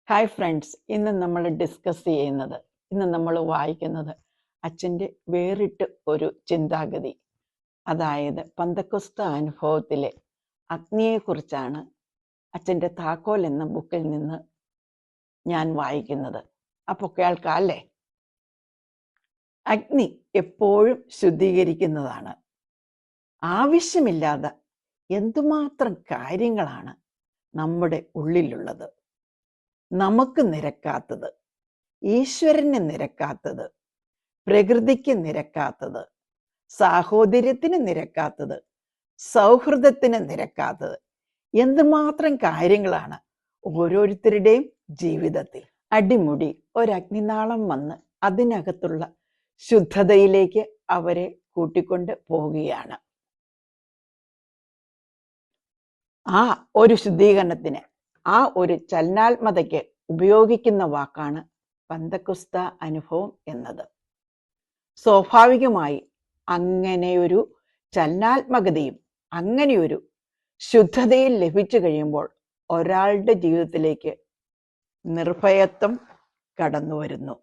Hi friends, ഇന്ന് നമ്മൾ discuss ചെയ്യുന്നത്, ഇന്ന് നമ്മൾ വായിക്കുന്നത് അച്ഛൻ്റെ വേറിട്ട് ഒരു ചിന്താഗതി, അതായത് പന്തക്കൊസ്ത അനുഭവത്തിലെ അഗ്നിയെക്കുറിച്ചാണ് അച്ഛൻ്റെ താക്കോൽ എന്ന ബുക്കിൽ നിന്ന് ഞാൻ വായിക്കുന്നത്. അപ്പോൾ കേൾക്കാം അല്ലേ? അഗ്നി എപ്പോഴും ശുദ്ധീകരിക്കുന്നതാണ്. ആവശ്യമില്ലാതെ എന്തുമാത്രം കാര്യങ്ങളാണ് നമ്മുടെ ഉള്ളിലുള്ളത്. നമുക്ക് നിരക്കാത്തത്, ഈശ്വരന് നിരക്കാത്തത്, പ്രകൃതിക്ക് നിരക്കാത്തത്, സാഹോദര്യത്തിന് നിരക്കാത്തത്, സൗഹൃദത്തിന് നിരക്കാത്തത്, എന്തുമാത്രം കാര്യങ്ങളാണ് ഓരോരുത്തരുടെയും ജീവിതത്തിൽ. അടിമുടി ഒരഗ്നിനാളം വന്ന് അതിനകത്തുള്ള ശുദ്ധതയിലേക്ക് അവരെ കൂട്ടിക്കൊണ്ട് പോവുകയാണ്. ആ ഒരു ശുദ്ധീകരണത്തിന്, ആ ഒരു ചലനാത്മകതയ്ക്ക് ഉപയോഗിക്കുന്ന വാക്കാണ് പന്തക്കൊസ്ത അനുഭവം എന്നത്. സ്വാഭാവികമായി അങ്ങനെയൊരു ചലനാത്മകതയും അങ്ങനെയൊരു ശുദ്ധതയും ലഭിച്ചു കഴിയുമ്പോൾ ഒരാളുടെ ജീവിതത്തിലേക്ക് നിർഭയത്വം കടന്നു വരുന്നു.